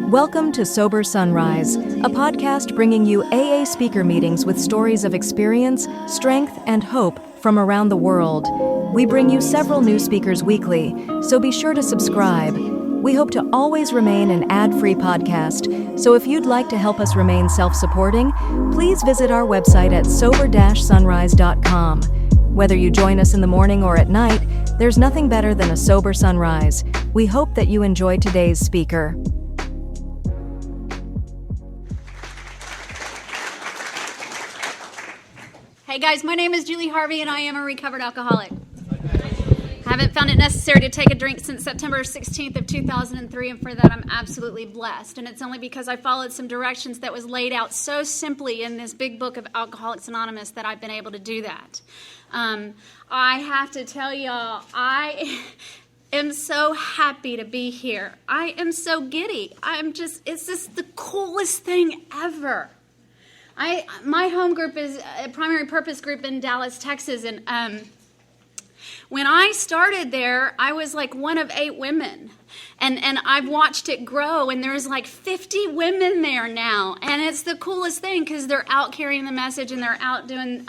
Welcome to Sober Sunrise, a podcast bringing you AA speaker meetings with stories of experience, strength, and hope from around the world. We bring you several new speakers weekly, so be sure to subscribe. We hope to always remain an ad-free podcast, so if you'd like to help us remain self-supporting, please visit our website at sober-sunrise.com. Whether you join us in the morning or at night, there's nothing better than a sober sunrise. We hope that you enjoy today's speaker. Hey guys, my name is Julie Harvey and I am a recovered alcoholic. I haven't found it necessary to take a drink since September 16th of 2003, and for that I'm absolutely blessed. And it's only because I followed some directions that was laid out so simply in this big book of Alcoholics Anonymous that I've been able to do that. I have to tell y'all, I am so happy to be here. I am so giddy. It's just the coolest thing ever. My home group is a primary purpose group in Dallas, Texas, and when I started there, I was like one of 8 women, and I've watched it grow, and there's like 50 women there now, and it's the coolest thing because they're out carrying the message, and they're out doing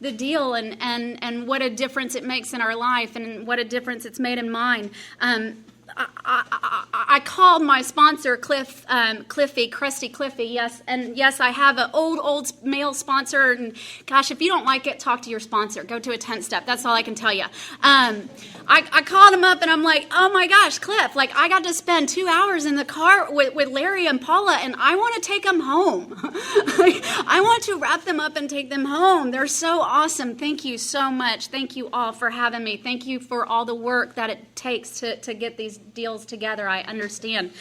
the deal, and what a difference it makes in our life, and what a difference it's made in mine. I called my sponsor, Crusty Cliffy, yes, and yes, I have an old male sponsor, and gosh, if you don't like it, talk to your sponsor. Go to a 10-step. That's all I can tell you. I called him up, and I'm like, oh my gosh, Cliff, like I got to spend 2 hours in the car with Larry and Paula, and I want to take them home. I want to wrap them up and take them home. They're so awesome. Thank you so much. Thank you all for having me. Thank you for all the work that it takes to get these deals together. I understand.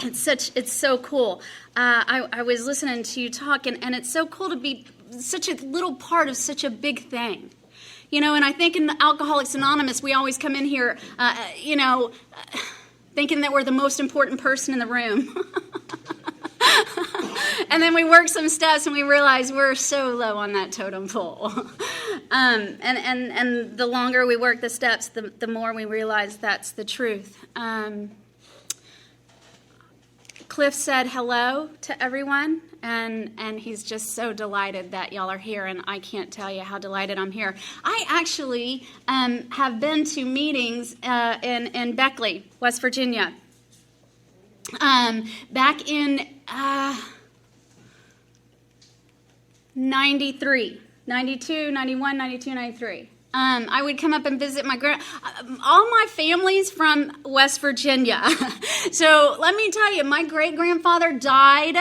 It's so cool. I was listening to you talk, and it's so cool to be such a little part of such a big thing. You know, and I think in Alcoholics Anonymous, we always come in here, thinking that we're the most important person in the room. And then we work some steps and we realize we're so low on that totem pole. And the longer we work the steps, the more we realize that's the truth. Cliff said hello to everyone, and he's just so delighted that y'all are here, and I can't tell you how delighted I'm here. I actually have been to meetings in Beckley, West Virginia, back in 92, 91, 92, 93. I would come up and visit all my family's from West Virginia. So let me tell you, my great-grandfather died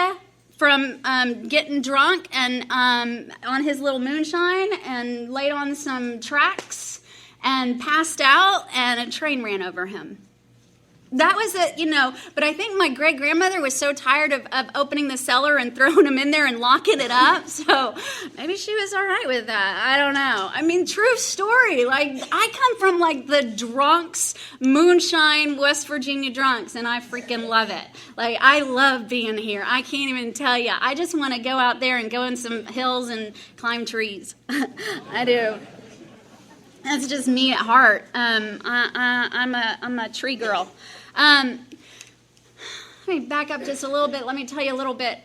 from getting drunk and on his little moonshine and laid on some tracks and passed out, and a train ran over him. That was but I think my great-grandmother was so tired of opening the cellar and throwing him in there and locking it up, so maybe she was all right with that. I don't know. I mean, true story. Like, I come from, like, the drunks, moonshine, West Virginia drunks, and I freaking love it. Like, I love being here. I can't even tell you. I just want to go out there and go in some hills and climb trees. I do. That's just me at heart. I'm a tree girl. Let me back up just a little bit. Let me tell you a little bit,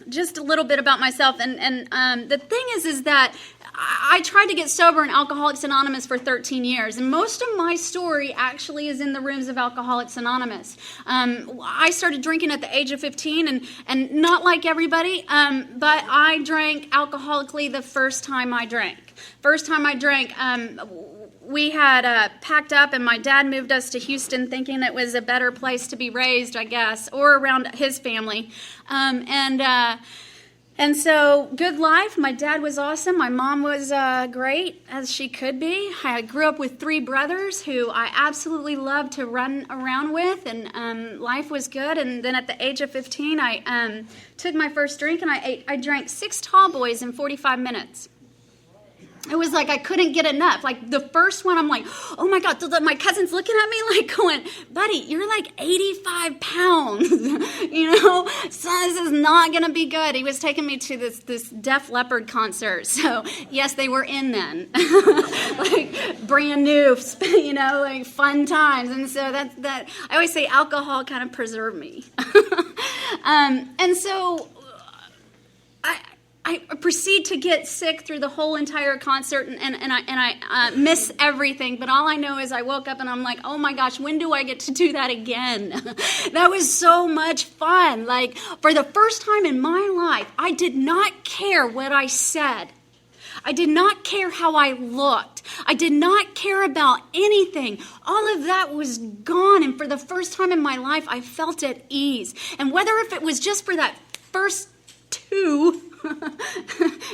just a little bit about myself. And the thing is that I tried to get sober in Alcoholics Anonymous for 13 years, and most of my story actually is in the rooms of Alcoholics Anonymous. I started drinking at the age of 15, and not like everybody, but I drank alcoholically the first time I drank. We had packed up, and my dad moved us to Houston thinking it was a better place to be raised, I guess, or around his family. And so, good life. My dad was awesome. My mom was great, as she could be. I grew up with 3 brothers who I absolutely loved to run around with, and life was good. And then at the age of 15, I took my first drink, and I drank 6 tall boys in 45 minutes. It was like I couldn't get enough. Like the first one, I'm like, oh my God, my cousin's looking at me like going, buddy, you're like 85 pounds, so this is not going to be good. He was taking me to this Def Leppard concert. So yes, they were in then, like brand new, like fun times. And so that I always say alcohol kind of preserved me. And so I proceed to get sick through the whole entire concert, and I miss everything. But all I know is I woke up and I'm like, oh my gosh, when do I get to do that again? That was so much fun. Like for the first time in my life, I did not care what I said. I did not care how I looked. I did not care about anything. All of that was gone. And for the first time in my life, I felt at ease. And whether if it was just for that first two,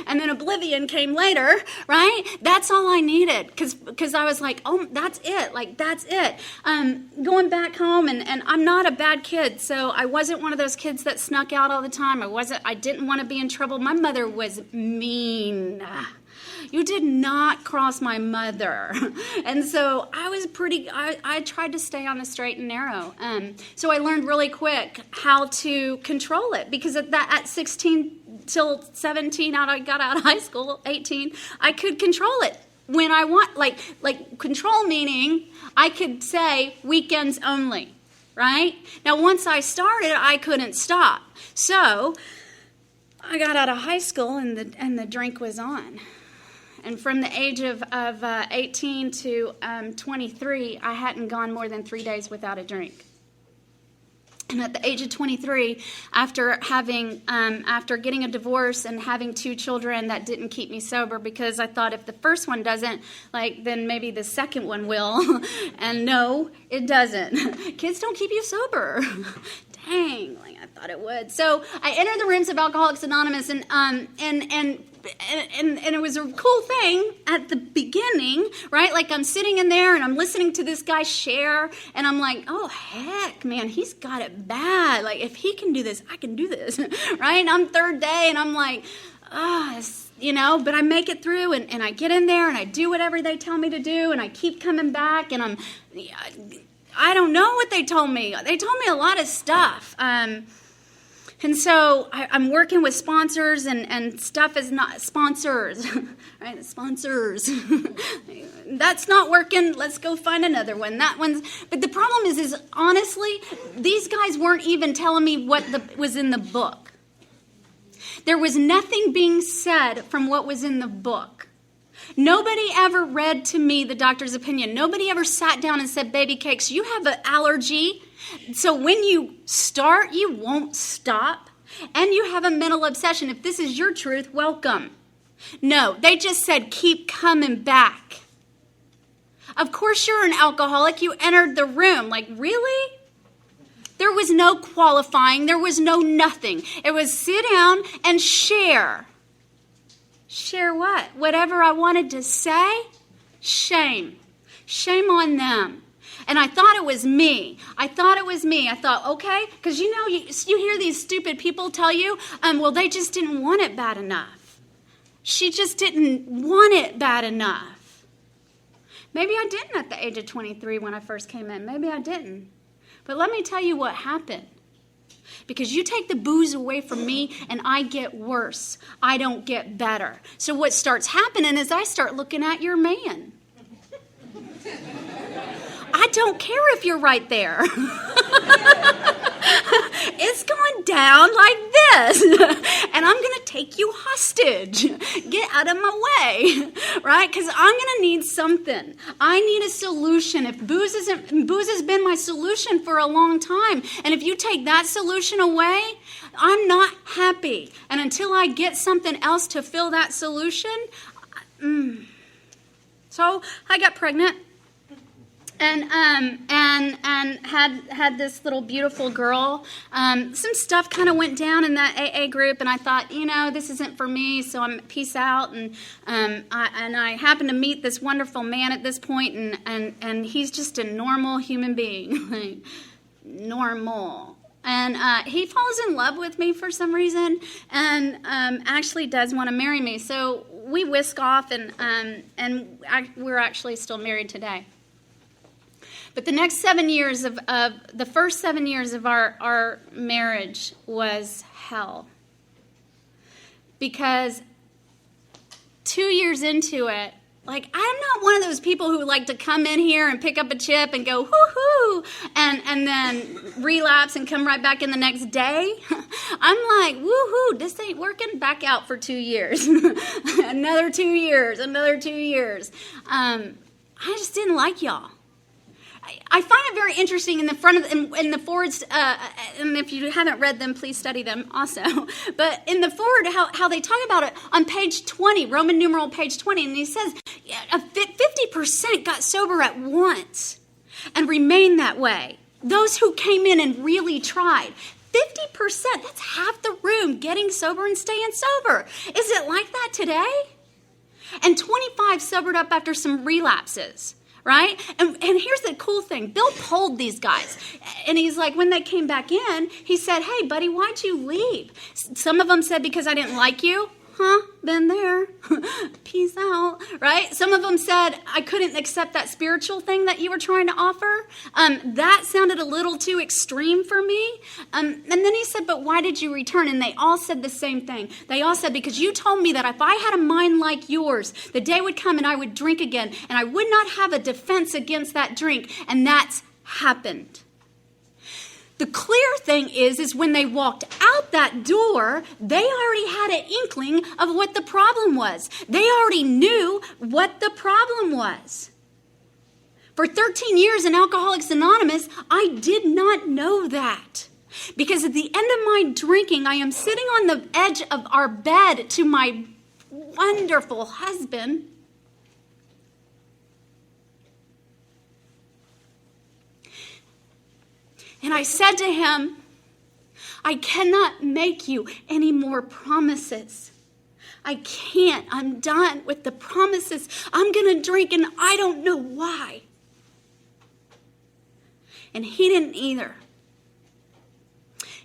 and then oblivion came later, right? That's all I needed, because I was like, oh, that's it. Like, that's it. Going back home, and I'm not a bad kid, so I wasn't one of those kids that snuck out all the time. I didn't want to be in trouble. My mother was mean. You did not cross my mother. And so I tried to stay on the straight and narrow. So I learned really quick how to control it, because at 16 till 17, I got out of high school, 18, I could control it when I want, like control meaning I could say weekends only, right? Now, once I started, I couldn't stop. So I got out of high school and the drink was on. And from the age of 18 to 23, I hadn't gone more than 3 days without a drink. And at the age of 23, after getting a divorce and having 2 children, that didn't keep me sober, because I thought if the first one doesn't, then maybe the second one will. And no, it doesn't. Kids don't keep you sober. Dang, I thought it would. So I entered the rooms of Alcoholics Anonymous, and it was a cool thing at the beginning, right? Like I'm sitting in there and I'm listening to this guy share, and I'm like, oh heck, man, he's got it bad. Like if he can do this, I can do this, right? And I'm third day and I'm like, but I make it through, and I get in there and I do whatever they tell me to do, and I keep coming back, and I don't know what they told me. They told me a lot of stuff. And so I'm working with sponsors, and stuff is not sponsors, right? Sponsors. That's not working. Let's go find another one. But the problem is honestly, these guys weren't even telling me what was in the book. There was nothing being said from what was in the book. Nobody ever read to me the doctor's opinion. Nobody ever sat down and said, baby cakes, you have an allergy. So when you start, you won't stop. And you have a mental obsession. If this is your truth, welcome. No, they just said, keep coming back. Of course you're an alcoholic. You entered the room. Like, really? There was no qualifying. There was no nothing. It was sit down and share. Share what? Whatever I wanted to say? Shame. Shame on them. And I thought it was me. I thought, okay, because you hear these stupid people tell you, well, they just didn't want it bad enough. She just didn't want it bad enough. Maybe I didn't at the age of 23 when I first came in. Maybe I didn't. But let me tell you what happened. Because you take the booze away from me and I get worse. I don't get better. So what starts happening is I start looking at your man. I don't care if you're right there. It's going down like this. And I'm going to take you hostage. Get out of my way. Right? Because I'm going to need something. I need a solution. If booze has been my solution for a long time. And if you take that solution away, I'm not happy. And until I get something else to fill that solution. So I got pregnant. And had this little beautiful girl. Some stuff kind of went down in that AA group, and I thought, this isn't for me, so I'm peace out. And I happened to meet this wonderful man at this point, and he's just a normal human being, like, normal. And he falls in love with me for some reason, and actually does want to marry me. So we whisk off, and we're actually still married today. But the next 7 years of the first 7 years of our marriage was hell. Because 2 years into it, like, I'm not one of those people who like to come in here and pick up a chip and go, whoo-hoo, and then relapse and come right back in the next day. I'm like, woo-hoo, this ain't working, back out for 2 years. Another 2 years, another 2 years. I just didn't like y'all. I find it very interesting in the front of in the forwards, and if you haven't read them, please study them also. But in the forward, how they talk about it on page 20, Roman numeral page 20, and he says 50% got sober at once and remained that way. Those who came in and really tried. 50%, that's half the room getting sober and staying sober. Is it like that today? And 25 sobered up after some relapses. Right? And here's the cool thing. Bill polled these guys. And he's like, when they came back in, he said, hey, buddy, why'd you leave? Some of them said, because I didn't like you. Huh? Been there. Peace out. Right? Some of them said, I couldn't accept that spiritual thing that you were trying to offer. That sounded a little too extreme for me. And then he said, but why did you return? And they all said the same thing. They all said, because you told me that if I had a mind like yours, the day would come and I would drink again, and I would not have a defense against that drink. And that's happened. The clear thing is when they walked out that door, they already had an inkling of what the problem was. They already knew what the problem was. For 13 years in Alcoholics Anonymous, I did not know that. Because at the end of my drinking, I am sitting on the edge of our bed to my wonderful husband. And I said to him, I cannot make you any more promises. I can't. I'm done with the promises. I'm going to drink and I don't know why. And he didn't either.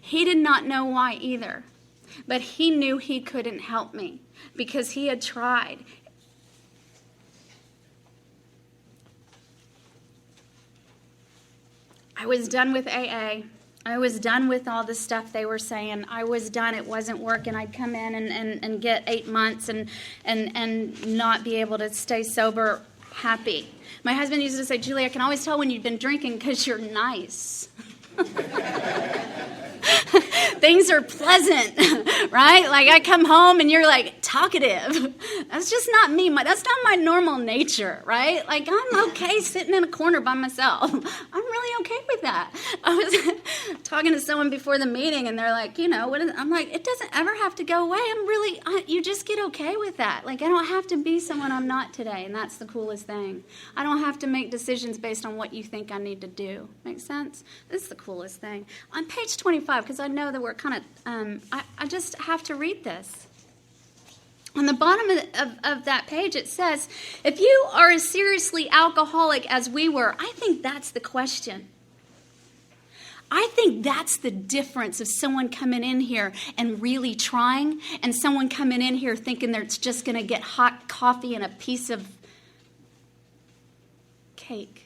He did not know why either. But he knew he couldn't help me because he had tried. I was done with AA. I was done with all the stuff they were saying. I was done. It wasn't working. I'd come in and get 8 months and not be able to stay sober happy. My husband used to say, Julie, I can always tell when you've been drinking because you're nice. Things are pleasant, right? Like I come home and you're like talkative. That's just not me. That's not my normal nature, right? Like I'm okay sitting in a corner by myself. I'm really okay with that. I was talking to someone before the meeting and they're like, I'm like, it doesn't ever have to go away. You just get okay with that. Like I don't have to be someone I'm not today. And that's the coolest thing. I don't have to make decisions based on what you think I need to do. Make sense? This is the coolest thing. On page 25, because I know that we're kind of, I just have to read this. On the bottom of that page, it says, if you are as seriously alcoholic as we were, I think that's the question. I think that's the difference of someone coming in here and really trying and someone coming in here thinking they're just going to get hot coffee and a piece of cake.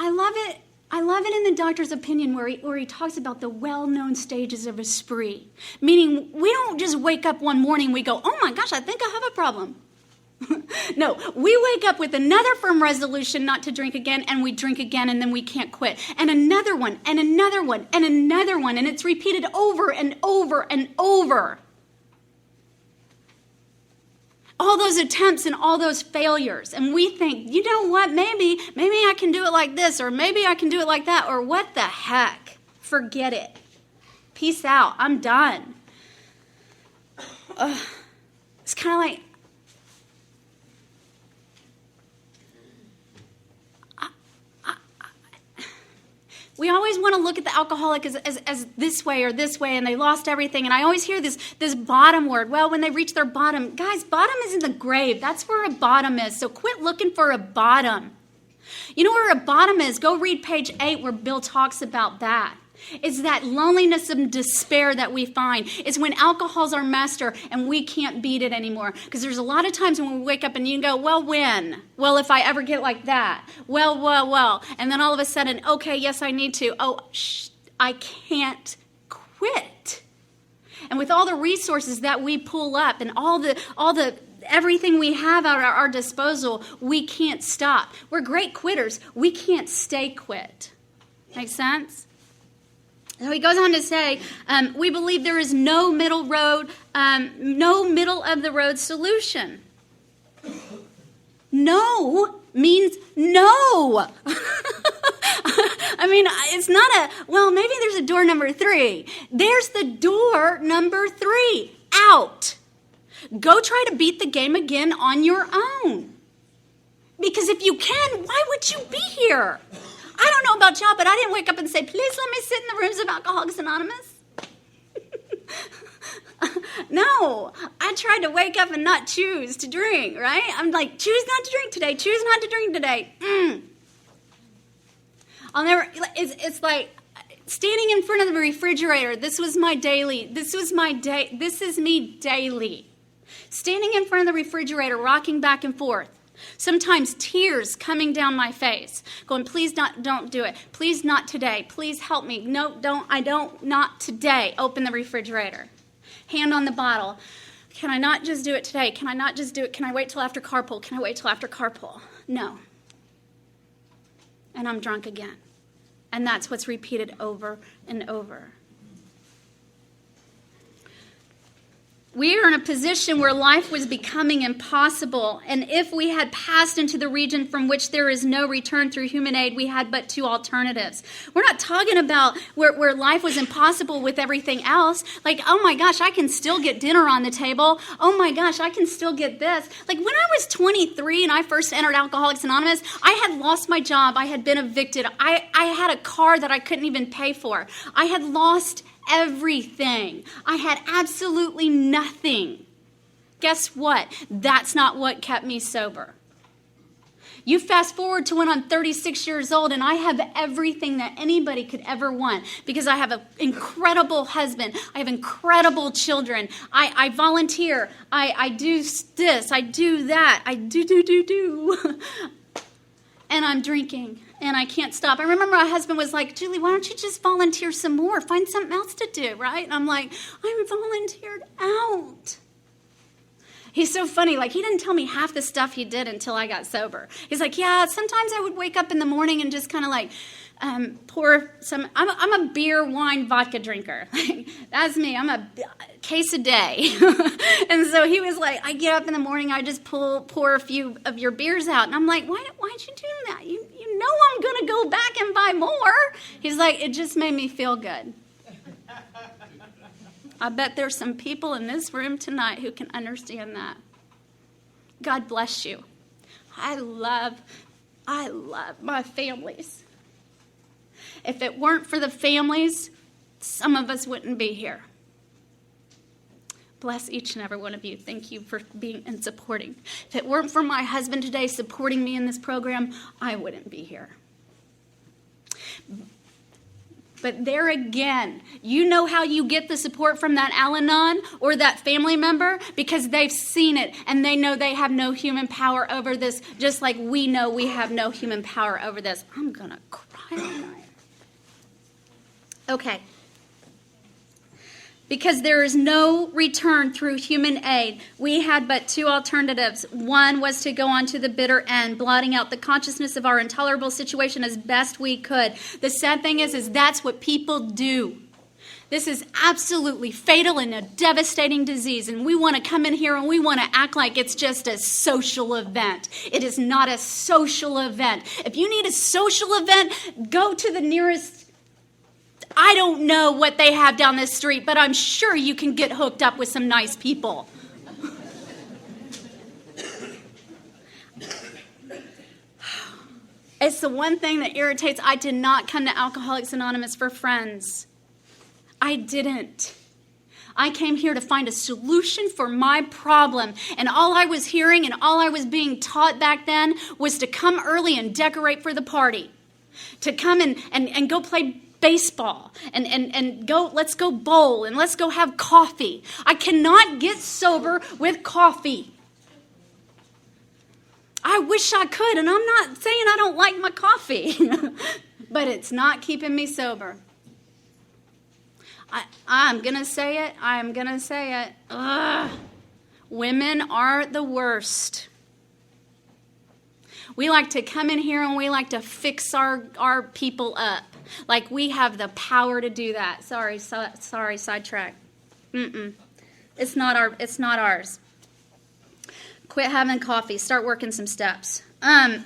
I love it in the doctor's opinion where he talks about the well-known stages of a spree. Meaning we don't just wake up one morning and we go, oh my gosh, I think I have a problem. No, we wake up with another firm resolution not to drink again, and we drink again, and then we can't quit. And another one, and another one, and another one, and it's repeated over and over and over. All those attempts and all those failures. And we think, you know what, maybe I can do it like this, or maybe I can do it like that, or what the heck? Forget it. Peace out. I'm done. It's kind of like, we always want to look at the alcoholic as this way or this way, and they lost everything. And I always hear this bottom word. Well, when they reach their bottom, guys, bottom is in the grave. That's where a bottom is. So quit looking for a bottom. You know where a bottom is? Go read page 8 where Bill talks about that. It's that loneliness and despair that we find. It's when alcohol's our master and we can't beat it anymore. Because there's a lot of times when we wake up and you go, well, when? Well, if I ever get like that. Well. And then all of a sudden, okay, yes, I need to. Oh, I can't quit. And with all the resources that we pull up and all the everything we have at our disposal, we can't stop. We're great quitters. We can't stay quit. Make sense? So he goes on to say, we believe there is no middle road, no middle of the road solution. No means no. I mean, it's not well, maybe there's a door number 3. There's the door number 3, out. Go try to beat the game again on your own. Because if you can, why would you be here? I don't know about y'all, but I didn't wake up and say, please let me sit in the rooms of Alcoholics Anonymous. No, I tried to wake up and not choose to drink, right? I'm like, choose not to drink today. Choose not to drink today. I'll never, it's like standing in front of the refrigerator. This is me daily. Standing in front of the refrigerator, rocking back and forth. Sometimes tears coming down my face, going, please don't do it. Please not today. Please help me. No, not today. Open the refrigerator. Hand on the bottle. Can I not just do it today? Can I not just do it? Can I wait till after carpool? Can I wait till after carpool? No. And I'm drunk again. And that's what's repeated over and over. We are in a position where life was becoming impossible, and if we had passed into the region from which there is no return through human aid, we had but 2 alternatives. We're not talking about where life was impossible with everything else. Like, oh my gosh, I can still get dinner on the table. Oh my gosh, I can still get this. Like when I was 23 and I first entered Alcoholics Anonymous, I had lost my job. I had been evicted. I had a car that I couldn't even pay for. I had lost everything. I had absolutely nothing. Guess what? That's not what kept me sober. You fast forward to when I'm 36 years old and I have everything that anybody could ever want because I have an incredible husband. I have incredible children. I volunteer. I do this. I do that. I do. And I'm drinking. And I can't stop. I remember my husband was like, Julie, why don't you just volunteer some more? Find something else to do, right? And I'm like, I'm volunteered out. He's so funny. Like, he didn't tell me half the stuff he did until I got sober. He's like, yeah, sometimes I would wake up in the morning and just kind of like pour some. I'm a beer, wine, vodka drinker. Like, that's me. I'm a case a day. And so he was like, I get up in the morning, I just pour a few of your beers out. And I'm like, why'd you do that? You know I'm going to go back and buy more. He's like, it just made me feel good. I bet there's some people in this room tonight who can understand that. God bless you. I love my families. If it weren't for the families, some of us wouldn't be here. Bless each and every one of you. Thank you for being and supporting. If it weren't for my husband today supporting me in this program, I wouldn't be here. But there again, you know how you get the support from that Al-Anon or that family member? Because they've seen it and they know they have no human power over this, just like we know we have no human power over this. I'm going to cry tonight. Okay. Because there is no return through human aid, we had but 2 alternatives. One was to go on to the bitter end, blotting out the consciousness of our intolerable situation as best we could. The sad thing is that's what people do. This is absolutely fatal and a devastating disease, and we want to come in here and we want to act like it's just a social event. It is not a social event. If you need a social event, go to the nearest. I don't know what they have down this street, but I'm sure you can get hooked up with some nice people. It's the one thing that irritates. I did not come to Alcoholics Anonymous for friends. I didn't. I came here to find a solution for my problem. And all I was hearing and all I was being taught back then was to come early and decorate for the party. To come and go play baseball and go, let's go bowl and let's go have coffee. I cannot get sober with coffee. I wish I could, and I'm not saying I don't like my coffee, but it's not keeping me sober. I'm going to say it. I'm going to say it. Ugh. Women are the worst. We like to come in here and we like to fix our people up. Like we have the power to do that. Sorry, sidetrack. It's not ours. Quit having coffee. Start working some steps.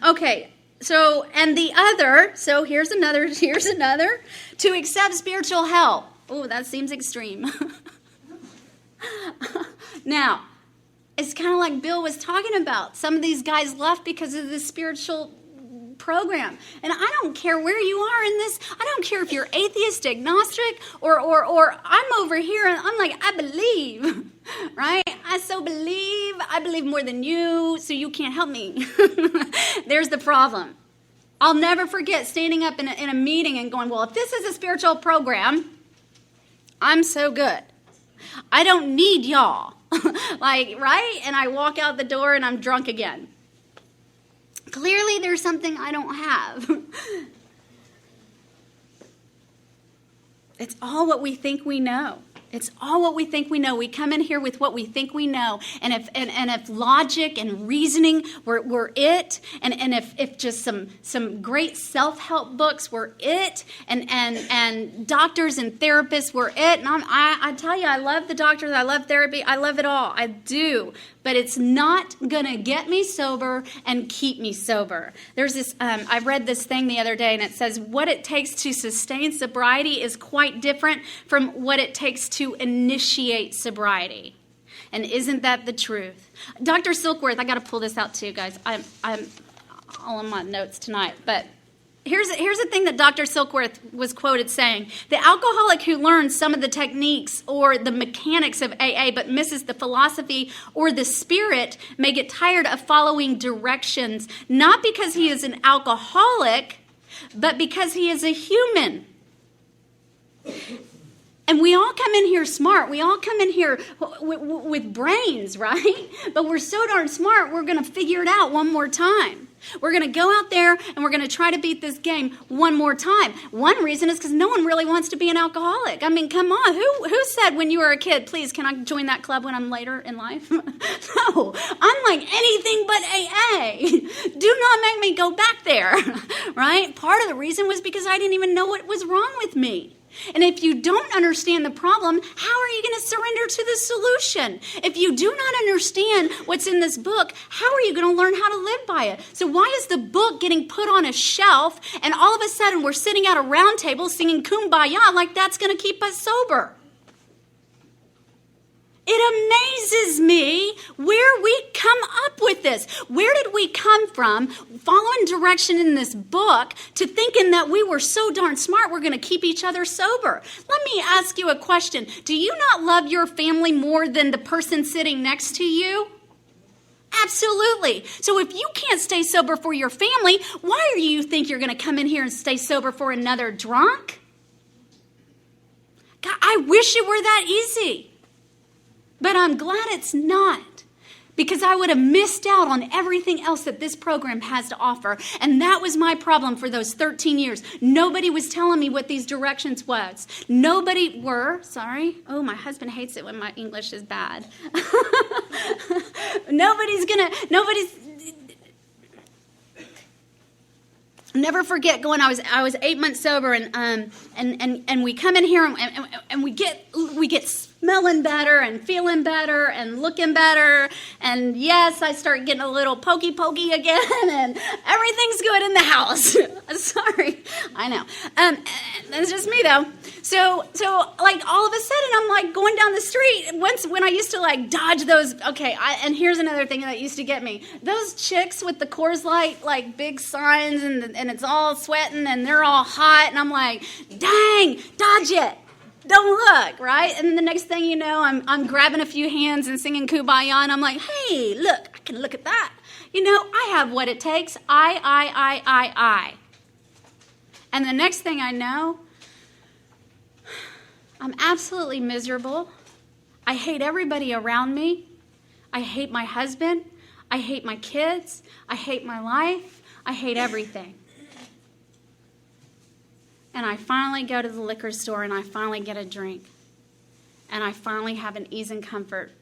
Okay. So here's another. To accept spiritual help. Oh, that seems extreme. Now, it's kind of like Bill was talking about. Some of these guys left because of the spiritual program. And I don't care where you are in this. I don't care if you're atheist, agnostic, or I'm over here and I'm like, I believe, right? I believe more than you, so you can't help me. There's the problem. I'll never forget standing up in a meeting and going, well, if this is a spiritual program, I'm so good. I don't need y'all. Like, right? And I walk out the door and I'm drunk again. Clearly there's something I don't have. It's all what we think we know. It's all what we think we know. We come in here with what we think we know. And if logic and reasoning were it, and if just some great self-help books were it, and doctors and therapists were it, and I tell you, I love the doctors, I love therapy, I love it all. I do. But it's not going to get me sober and keep me sober. There's this, I read this thing the other day, and it says, what it takes to sustain sobriety is quite different from what it takes to initiate sobriety. And isn't that the truth? Dr. Silkworth, I got to pull this out too, guys. I'm all in my notes tonight, but here's the thing that Dr. Silkworth was quoted saying. The alcoholic who learns some of the techniques or the mechanics of AA but misses the philosophy or the spirit may get tired of following directions, not because he is an alcoholic, but because he is a human. And we all come in here smart. We all come in here with brains, right? But we're so darn smart, we're going to figure it out one more time. We're going to go out there and we're going to try to beat this game one more time. One reason is because no one really wants to be an alcoholic. I mean, come on. Who said when you were a kid, please, can I join that club when I'm later in life? No, I'm like anything but AA. Do not make me go back there, right? Part of the reason was because I didn't even know what was wrong with me. And if you don't understand the problem, how are you going to surrender to the solution? If you do not understand what's in this book, how are you going to learn how to live by it? So why is the book getting put on a shelf and all of a sudden we're sitting at a round table singing Kumbaya like that's going to keep us sober? It amazes me where we come up with this. Where did we come from, following direction in this book, to thinking that we were so darn smart we're going to keep each other sober? Let me ask you a question. Do you not love your family more than the person sitting next to you? Absolutely. So if you can't stay sober for your family, why do you think you're going to come in here and stay sober for another drunk? God, I wish it were that easy. But I'm glad it's not, because I would have missed out on everything else that this program has to offer. And that was my problem for those 13 years. Nobody was telling me what these directions was. Nobody Oh, my husband hates it when my English is bad. Never forget going. I was 8 months sober, and we come in here and we get smelling better and feeling better and looking better, and yes, I start getting a little pokey again, and everything's good in the house. Sorry, I know. That's just me though. So like all of a sudden I'm like going down the street. When I used to like dodge those. Okay, and here's another thing that used to get me. Those chicks with the Coors Light like big signs and it's all sweating and they're all hot, and I'm like, dang, dodge it. don't look, right? And then the next thing you know, I'm grabbing a few hands and singing Kumbaya, and I'm like, hey, look, I can look at that. I have what it takes. I. And the next thing I know, I'm absolutely miserable. I hate everybody around me. I hate my husband. I hate my kids. I hate my life. I hate everything. And I finally go to the liquor store and I finally get a drink. And I finally have an ease and comfort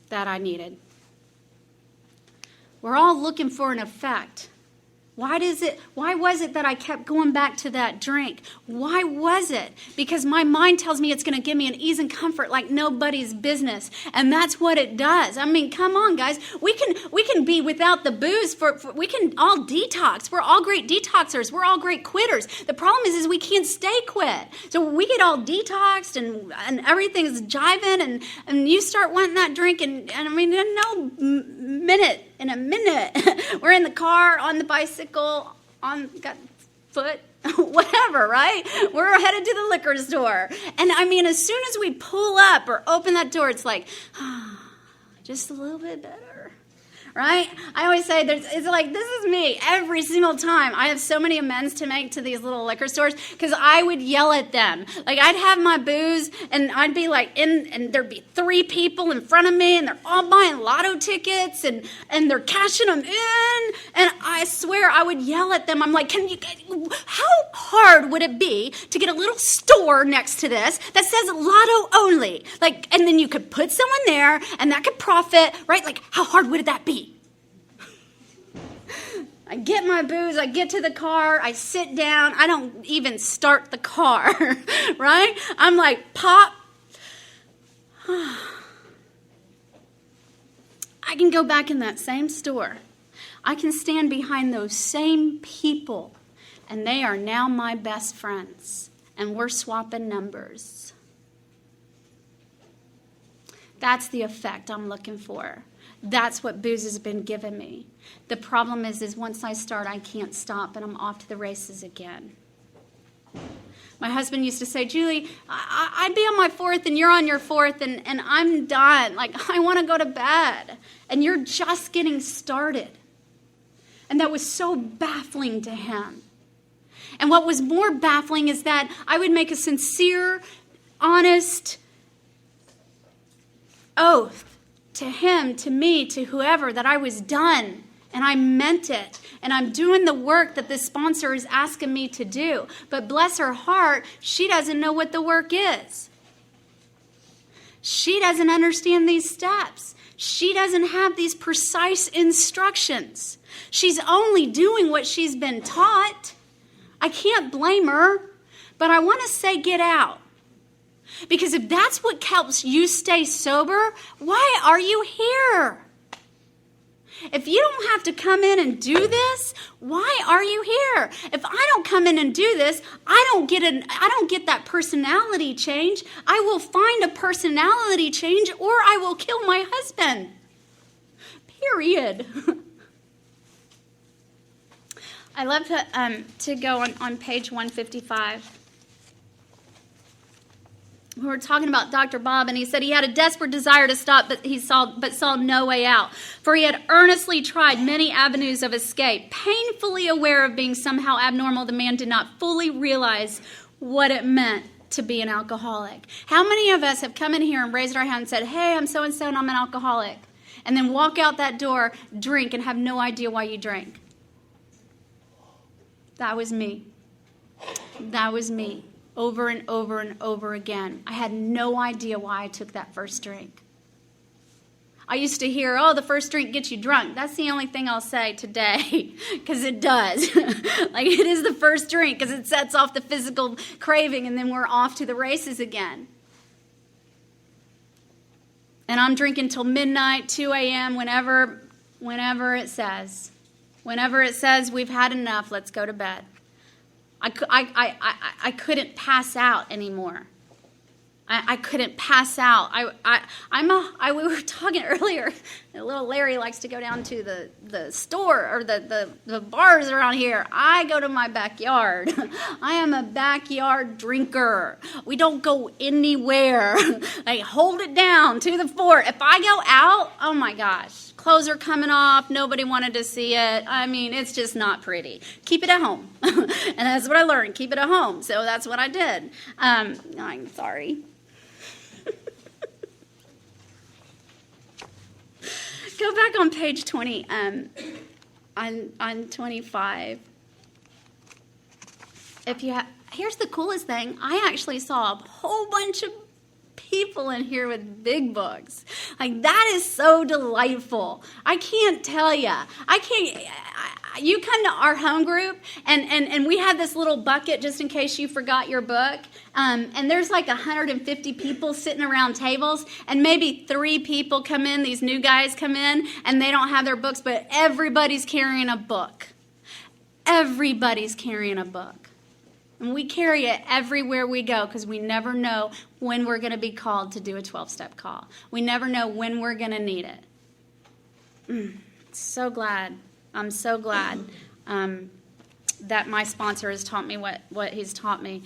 that I needed. We're all looking for an effect. Why was it that I kept going back to that drink? Why was it? Because my mind tells me it's going to give me an ease and comfort like nobody's business. And that's what it does. I mean, come on, guys. We can be without the booze. We can all detox. We're all great detoxers. We're all great quitters. The problem is we can't stay quit. So we get all detoxed and everything's jiving and you start wanting that drink in a minute. We're in the car, on the bicycle, got foot, whatever, right? We're headed to the liquor store. And as soon as we pull up or open that door, it's like, just a little bit better. Right? I always say it's like, this is me every single time. I have so many amends to make to these little liquor stores because I would yell at them. Like, I'd have my booze and I'd be like and there'd be 3 people in front of me and they're all buying lotto tickets and they're cashing them in. And I swear I would yell at them. I'm like, how hard would it be to get a little store next to this that says lotto only? Like, and then you could put someone there and that could profit, right? Like, how hard would that be? I get my booze, I get to the car, I sit down, I don't even start the car, right? I'm like, pop. I can go back in that same store. I can stand behind those same people, and they are now my best friends, and we're swapping numbers. That's the effect I'm looking for. That's what booze has been giving me. The problem is once I start, I can't stop, and I'm off to the races again. My husband used to say, Julie, I'd be on my 4th, and you're on your 4th, and I'm done. Like, I want to go to bed, and you're just getting started. And that was so baffling to him. And what was more baffling is that I would make a sincere, honest oath to him, to me, to whoever, that I was done, and I meant it, and I'm doing the work that this sponsor is asking me to do. But bless her heart, she doesn't know what the work is. She doesn't understand these steps. She doesn't have these precise instructions. She's only doing what she's been taught. I can't blame her, but I want to say get out. Because if that's what helps you stay sober, why are you here? If you don't have to come in and do this, why are you here? If I don't come in and do this, I don't get that personality change. I will find a personality change, or I will kill my husband. Period. I love to go on page 155. We were talking about Dr. Bob, and he said he had a desperate desire to stop, but saw no way out. For he had earnestly tried many avenues of escape. Painfully aware of being somehow abnormal, the man did not fully realize what it meant to be an alcoholic. How many of us have come in here and raised our hand and said, hey, I'm so-and-so and I'm an alcoholic, and then walk out that door, drink, and have no idea why you drank? That was me. That was me. Over and over and over again. I had no idea why I took that first drink. I used to hear, oh, the first drink gets you drunk. That's the only thing I'll say today, because it does. Like, it is the first drink, because it sets off the physical craving, and then we're off to the races again. And I'm drinking till midnight, 2 a.m., whenever it says. Whenever it says we've had enough, let's go to bed. I couldn't pass out anymore. I couldn't pass out. We were talking earlier. Little Larry likes to go down to the store or the bars around here. I go to my backyard. I am a backyard drinker. We don't go anywhere. I hold it down to the fort. If I go out, oh my gosh, clothes are coming off. Nobody wanted to see it. I mean, it's just not pretty. Keep it at home. And that's what I learned. Keep it at home. So that's what I did. I'm sorry. Go back on page 20, on 25. Here's the coolest thing. I actually saw a whole bunch of people in here with big books. Like, that is so delightful. I can't tell you. You come to our home group, and we have this little bucket just in case you forgot your book. And there's like 150 people sitting around tables, and maybe 3 people come in, these new guys come in, and they don't have their books, but everybody's carrying a book. Everybody's carrying a book. And we carry it everywhere we go because we never know when we're going to be called to do a 12-step call. We never know when we're going to need it. So glad. I'm so glad that my sponsor has taught me what he's taught me.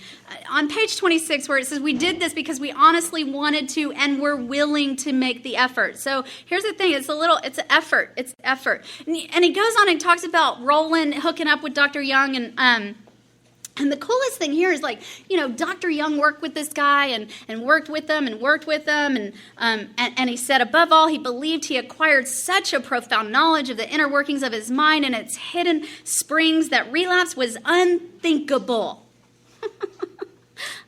On page 26 where it says, we did this because we honestly wanted to and we're willing to make the effort. So here's the thing. It's an effort. It's effort. And he goes on and talks about Roland hooking up with Dr. Young and the coolest thing here is, like, Dr. Young worked with this guy and worked with them. And he said, above all, he believed he acquired such a profound knowledge of the inner workings of his mind and its hidden springs that relapse was unthinkable.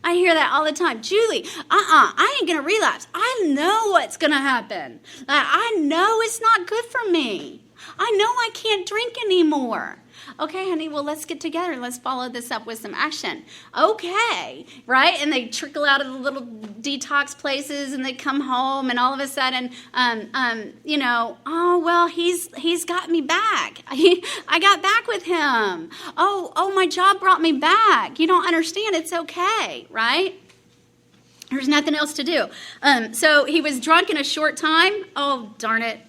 I hear that all the time. Julie, I ain't going to relapse. I know what's going to happen. I know it's not good for me. I know I can't drink anymore. Okay, honey, well, let's get together and let's follow this up with some action. Okay, right? And they trickle out of the little detox places and they come home and all of a sudden, oh, well, he's got me back. I got back with him. Oh, my job brought me back. You don't understand. It's okay, right? There's nothing else to do. So he was drunk in a short time. Oh, darn it.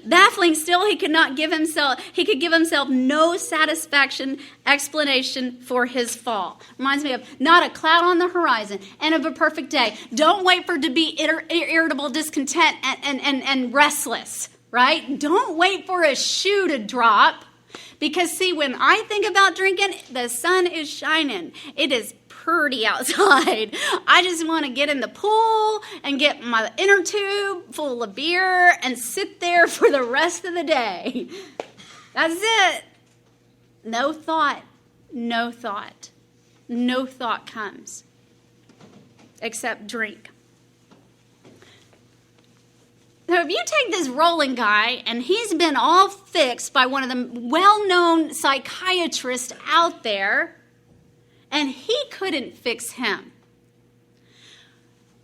Baffling still, he could give himself no satisfaction explanation for his fall. Reminds me of not a cloud on the horizon and of a perfect day. Don't wait for it to be irritable, discontent, and restless, right? Don't wait for a shoe to drop. Because, see, when I think about drinking, the sun is shining. It is pretty outside. I just want to get in the pool and get my inner tube full of beer and sit there for the rest of the day. That's it. No thought comes except drink. So if you take this Roland guy, and he's been all fixed by one of the well-known psychiatrists out there, and he couldn't fix him.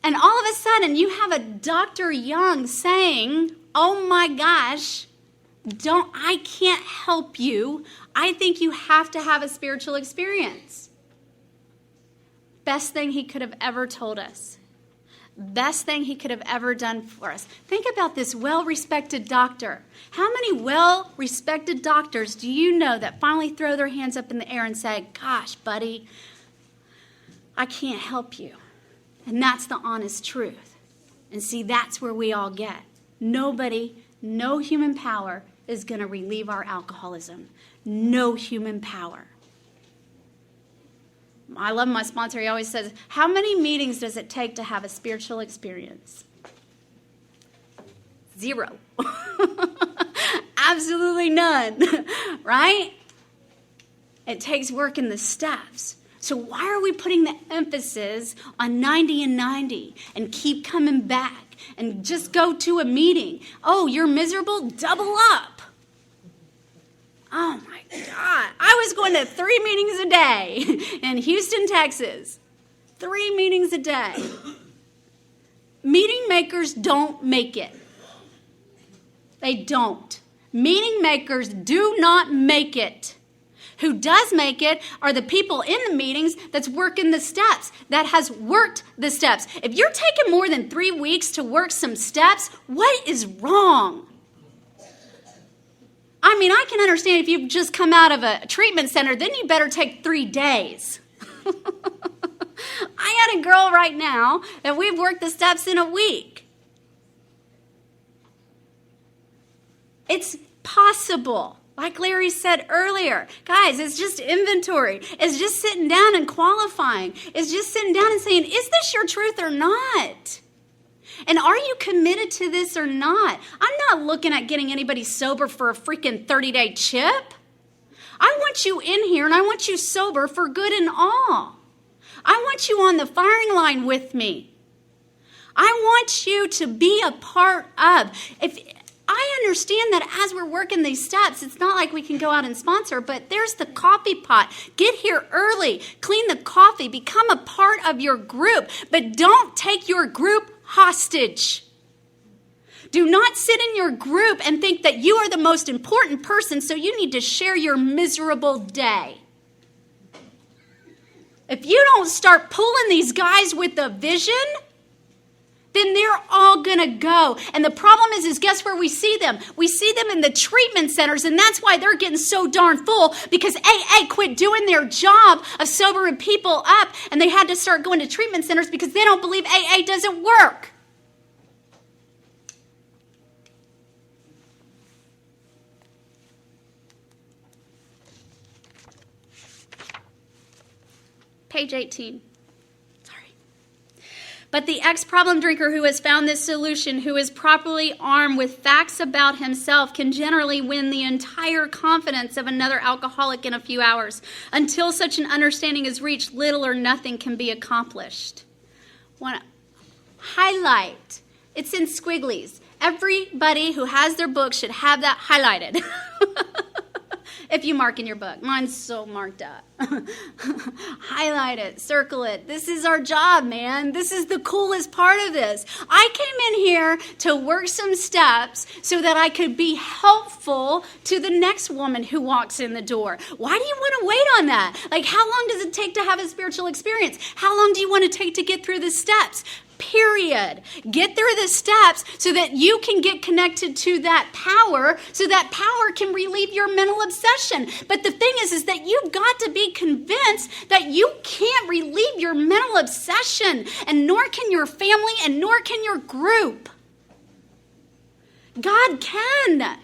And all of a sudden, you have a Dr. Young saying, oh my gosh, I can't help you. I think you have to have a spiritual experience. Best thing he could have ever told us. Best thing he could have ever done for us. Think about this well-respected doctor. How many well-respected doctors do you know that finally throw their hands up in the air and say, gosh, buddy, I can't help you. And that's the honest truth. And see, that's where we all get. Nobody, no human power is going to relieve our alcoholism. No human power. I love my sponsor. He always says, how many meetings does it take to have a spiritual experience? 0. Absolutely none, right? It takes work in the steps. So why are we putting the emphasis on 90 and 90 and keep coming back and just go to a meeting? Oh, you're miserable? Double up. Oh, my God. I was going to 3 meetings a day in Houston, Texas. 3 meetings a day. Meeting makers don't make it. They don't. Meeting makers do not make it. Who does make it are the people in the meetings that's working the steps, that has worked the steps. If you're taking more than 3 weeks to work some steps, what is wrong? I mean, I can understand if you've just come out of a treatment center, then you better take 3 days. I had a girl right now that we've worked the steps in a week. It's possible. Like Larry said earlier, guys, it's just inventory. It's just sitting down and qualifying. It's just sitting down and saying, is this your truth or not? And are you committed to this or not? I'm not looking at getting anybody sober for a freaking 30-day chip. I want you in here and I want you sober for good and all. I want you on the firing line with me. I want you to be a part of. If I understand that as we're working these steps, it's not like we can go out and sponsor, but there's the coffee pot. Get here early, clean the coffee, become a part of your group, but don't take your group hostage. Do not sit in your group and think that you are the most important person, so you need to share your miserable day. If you don't start pulling these guys with the vision, then they're all going to go. And the problem is guess where we see them? We see them in the treatment centers, and that's why they're getting so darn full, because AA quit doing their job of sobering people up, and they had to start going to treatment centers because they don't believe AA doesn't work. Page 18. But the ex-problem drinker who has found this solution, who is properly armed with facts about himself, can generally win the entire confidence of another alcoholic in a few hours. Until such an understanding is reached, little or nothing can be accomplished. Want to highlight. It's in squigglies. Everybody who has their book should have that highlighted. If you mark in your book. Mine's so marked up. Highlight it. Circle it. This is our job, man. This is the coolest part of this. I came in here to work some steps so that I could be helpful to the next woman who walks in the door. Why do you want to wait on that? Like, how long does it take to have a spiritual experience? How long do you want to take to get through the steps? Period. Get through the steps so that you can get connected to that power, so that power can relieve your mental obsession. But the thing is that you've got to be convinced that you can't relieve your mental obsession, and nor can your family, and nor can your group. God can.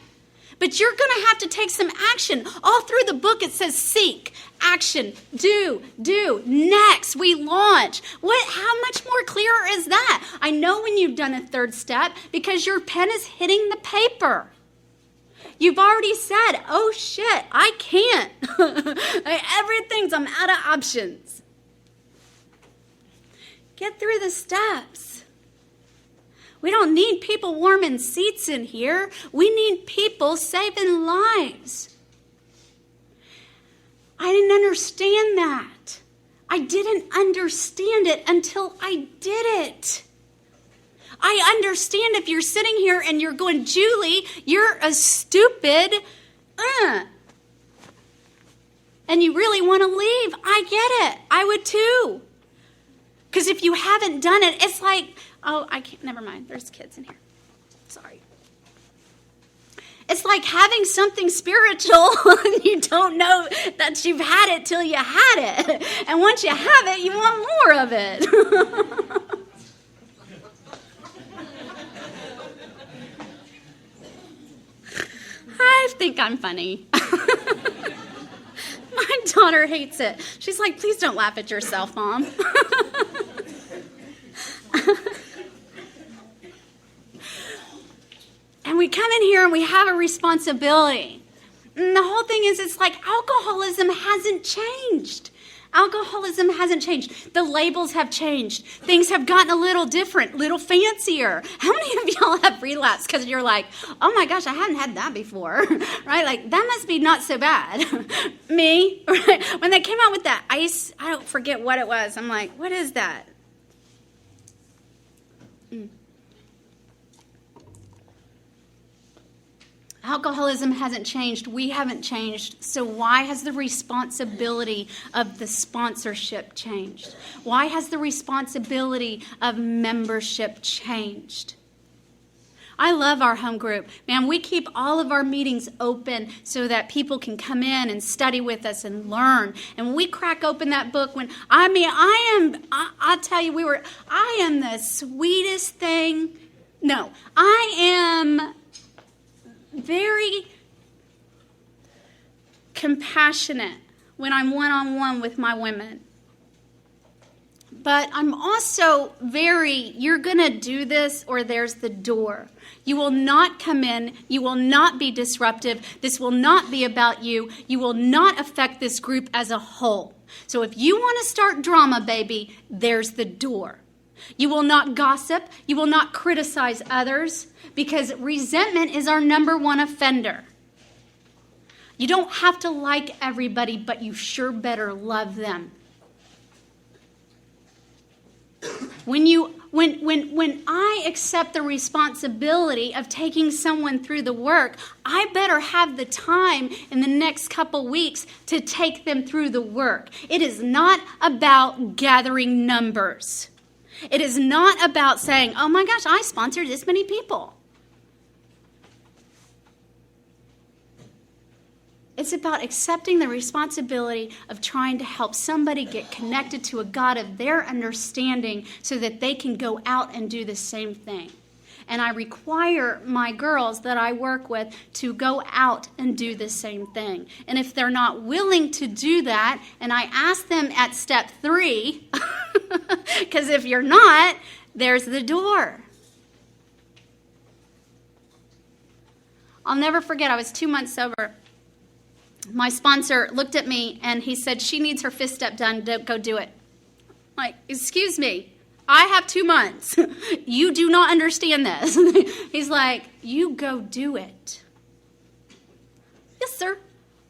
But you're going to have to take some action. All through the book it says seek, action, do, next, we launch. How much more clearer is that? I know when you've done a third step because your pen is hitting the paper. You've already said, oh shit, I can't. I'm out of options. Get through the steps. We don't need people warming seats in here. We need people saving lives. I didn't understand that. I didn't understand it until I did it. I understand if you're sitting here and you're going, Julie, you're a stupid, and you really want to leave. I get it. I would too. Because if you haven't done it, it's like, oh, I can't, never mind. There's kids in here. Sorry. It's like having something spiritual and you don't know that you've had it till you had it. And once you have it, you want more of it. I think I'm funny. My daughter hates it. She's like, please don't laugh at yourself, Mom. And we come in here and we have a responsibility. And the whole thing is, it's like alcoholism hasn't changed. Alcoholism hasn't changed. The labels have changed. Things have gotten a little different, little fancier. How many of y'all have relapsed because you're like, oh my gosh, I hadn't had that before, right? Like, that must be not so bad. Me, right? When they came out with that ice, I don't forget what it was. I'm like, what is that? alcoholism hasn't changed. We haven't changed. So why has the responsibility of the sponsorship changed? Why has the responsibility of membership changed? I love our home group. Man, we keep all of our meetings open so that people can come in and study with us and learn. And we crack open that book when, I'll tell you, I am the sweetest thing. No, I am very compassionate when I'm one-on-one with my women. But I'm also you're going to do this or there's the door. You will not come in. You will not be disruptive. This will not be about you. You will not affect this group as a whole. So if you want to start drama, baby, there's the door. You will not gossip. You will not criticize others because resentment is our number one offender. You don't have to like everybody, but you sure better love them. When I accept the responsibility of taking someone through the work, I better have the time in the next couple weeks to take them through the work. It is not about gathering numbers. It is not about saying, oh my gosh, I sponsored this many people. It's about accepting the responsibility of trying to help somebody get connected to a God of their understanding so that they can go out and do the same thing. And I require my girls that I work with to go out and do the same thing. And if they're not willing to do that, and I ask them at step 3, because if you're not, there's the door. I'll never forget, I was 2 months sober. My sponsor looked at me and he said, she needs her 5th step done. Go do it. I'm like, excuse me, I have 2 months. You do not understand this. He's like, you go do it. Yes, sir.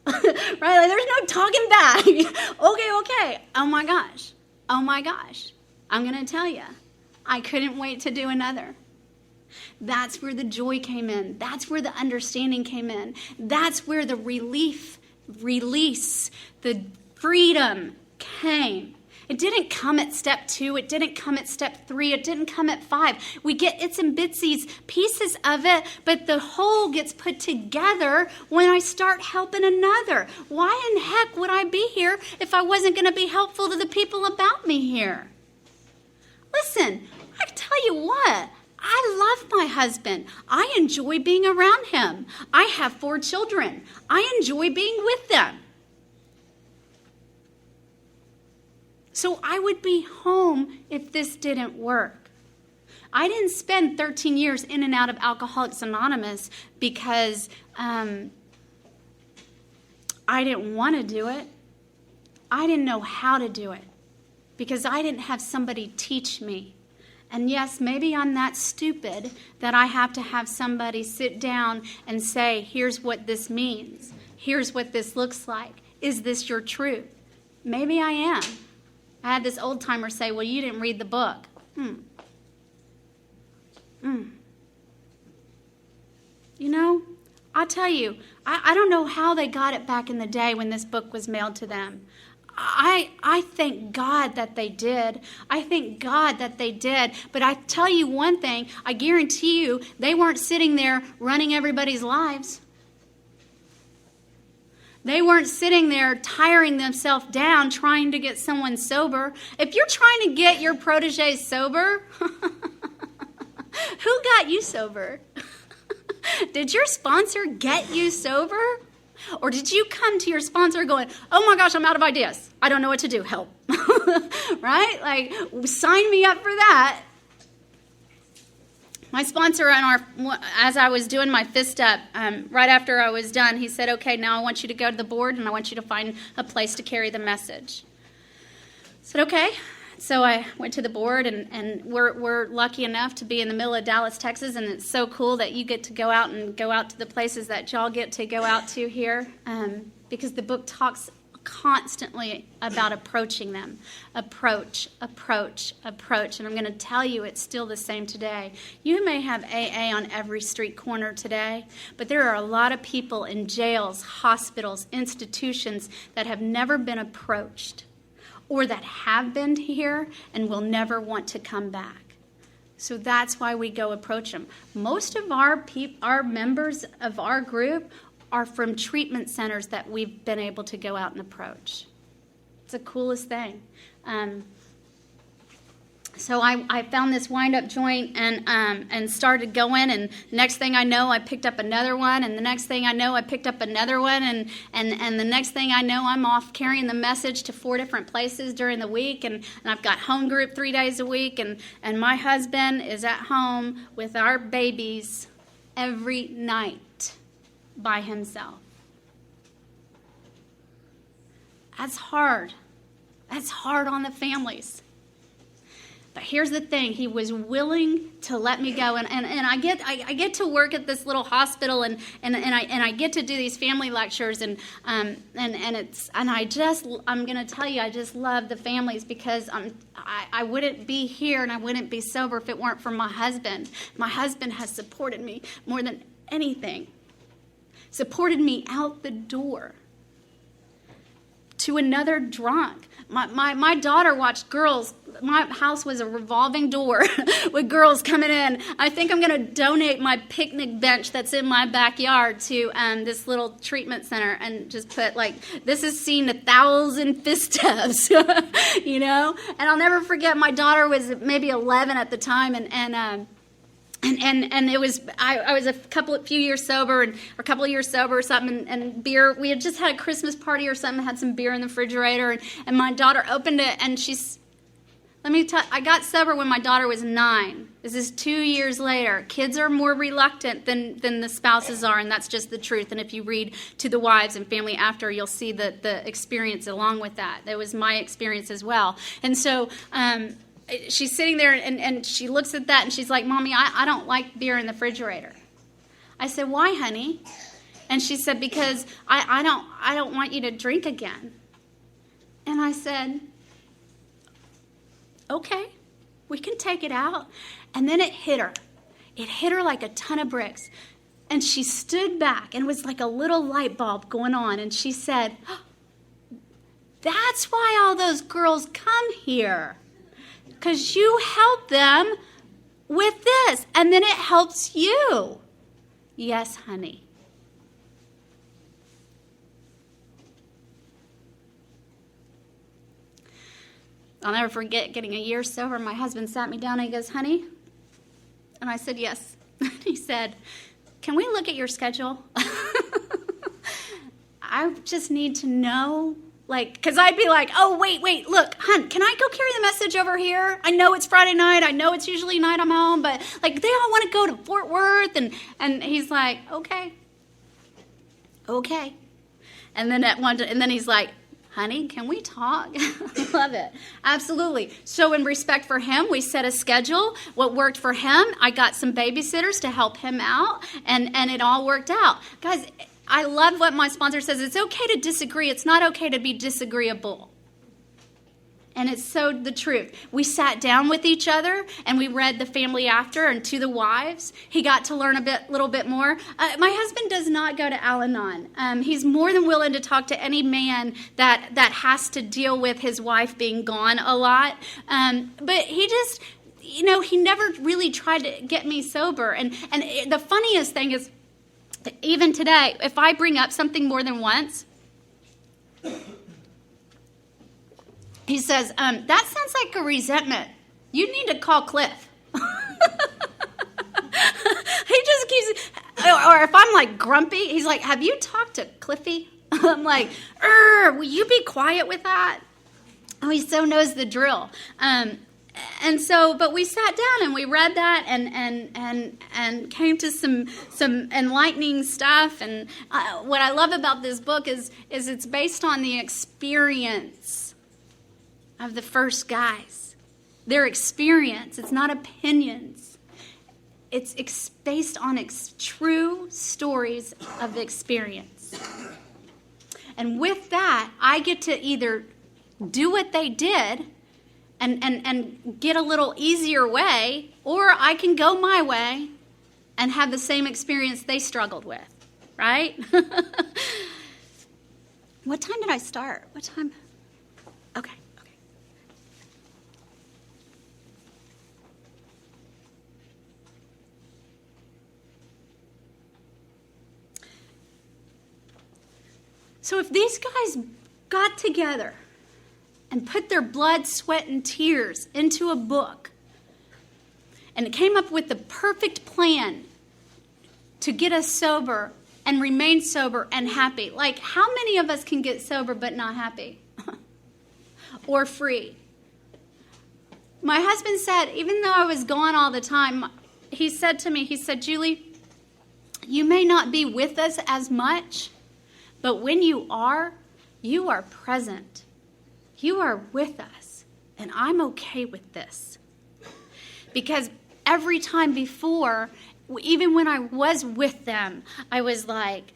Right? Like, there's no talking back. Okay. Oh my gosh. I'm going to tell you, I couldn't wait to do another. That's where the joy came in. That's where the understanding came in. That's where the release, the freedom came. It didn't come at step 2. It didn't come at step 3. It didn't come at 5. We get its and bitsies, pieces of it, but the whole gets put together when I start helping another. Why in heck would I be here if I wasn't going to be helpful to the people about me here? Listen, I can tell you what. I love my husband. I enjoy being around him. I have 4 children. I enjoy being with them. So I would be home if this didn't work. I didn't spend 13 years in and out of Alcoholics Anonymous because I didn't want to do it. I didn't know how to do it because I didn't have somebody teach me. And yes, maybe I'm that stupid that I have to have somebody sit down and say, here's what this means. Here's what this looks like. Is this your truth? Maybe I am. I had this old timer say, well, you didn't read the book. You know, I'll tell you, I don't know how they got it back in the day when this book was mailed to them. I thank God that they did. I thank God that they did. But I tell you one thing, I guarantee you, they weren't sitting there running everybody's lives. They weren't sitting there tiring themselves down trying to get someone sober. If you're trying to get your protege sober, who got you sober? Did your sponsor get you sober? Or did you come to your sponsor going, oh my gosh, I'm out of ideas. I don't know what to do. Help. Right? Like, sign me up for that. My sponsor, as I was doing my 5th step, right after I was done, he said, okay, now I want you to go to the board and I want you to find a place to carry the message. I said, okay. So I went to the board, and we're lucky enough to be in the middle of Dallas, Texas, and it's so cool that you get to go out to the places that y'all get to go out to here, because the book talks constantly about approaching them. Approach. And I'm going to tell you, it's still the same today. You may have AA on every street corner today, but there are a lot of people in jails, hospitals, institutions that have never been approached, or that have been here and will never want to come back. So that's why we go approach them. Most of our members of our group are from treatment centers that we've been able to go out and approach. It's the coolest thing. So I found this wind-up joint and started going, and next thing I know, I picked up another one, and the next thing I know, I picked up another one, and the next thing I know, I'm off carrying the message to 4 different places during the week, and I've got home group 3 days a week, and my husband is at home with our babies every night by himself. That's hard. That's hard on the families. But here's the thing, he was willing to let me go, and I get to work at this little hospital, and I get to do these family lectures, and I'm gonna tell you, I just love the families, because I wouldn't be here and I wouldn't be sober if it weren't for my husband. My husband has supported me more than anything. Supported me out the door to another drunk. My daughter watched girls. My house was a revolving door with girls coming in. I think I'm going to donate my picnic bench that's in my backyard to this little treatment center, and just put, like, this has seen 1,000 fistas, you know? And I'll never forget, my daughter was maybe 11 at the time, and it was, I was a few years sober, or a couple of years sober or something, and beer. We had just had a Christmas party or something, had some beer in the refrigerator, and my daughter opened it, and I got sober when my daughter was 9. This is 2 years later. Kids are more reluctant than the spouses are, and that's just the truth. And if you read To the Wives and Family After, you'll see the experience along with that. That was my experience as well. And so, she's sitting there, and she looks at that, and she's like, "Mommy, I don't like beer in the refrigerator." I said, "Why, honey?" And she said, "Because I don't want you to drink again." And I said, "Okay, we can take it out." And then it hit her. It hit her like a ton of bricks. And she stood back, and it was like a little light bulb going on, and she said, "That's why all those girls come here. Because you help them with this, and then it helps you." Yes, honey. I'll never forget getting a year sober. My husband sat me down and he goes, "Honey?" And I said, "Yes." He said, "Can we look at your schedule?" I just need to know. Like, because I'd be like, "Oh, wait, look, hon, can I go carry the message over here? I know it's Friday night. I know it's usually night I'm home, but, like, they all want to go to Fort Worth." And he's like, okay. And then he's like, "Honey, can we talk?" I love it. Absolutely. So in respect for him, we set a schedule. What worked for him, I got some babysitters to help him out, and it all worked out. Guys, I love what my sponsor says. It's okay to disagree. It's not okay to be disagreeable. And it's so the truth. We sat down with each other, and we read The Family After and To the Wives. He got to learn little bit more. My husband does not go to Al-Anon. He's more than willing to talk to any man that has to deal with his wife being gone a lot. But he just, he never really tried to get me sober. And the funniest thing is, even today, if I bring up something more than once, he says, "That sounds like a resentment. You need to call Cliff." He just keeps, or if I'm like grumpy, he's like, "Have you talked to Cliffy?" I'm like, "Will you be quiet with that?" Oh, he so knows the drill. And so, but we sat down and we read that and came to some enlightening stuff. And what I love about this book is it's based on the experience of the first guys. Their experience. It's not opinions. It's based on true stories of experience. And with that, I get to either do what they did and get a little easier way, or I can go my way and have the same experience they struggled with, right? What time did I start? What time? Okay. So if these guys got together and put their blood, sweat, and tears into a book and came up with the perfect plan to get us sober and remain sober and happy, like how many of us can get sober but not happy or free? My husband said, even though I was gone all the time, he said to me, Julie, you may not be with us as much, but when you are present. You are with us, and I'm okay with this. Because every time before, even when I was with them, I was like,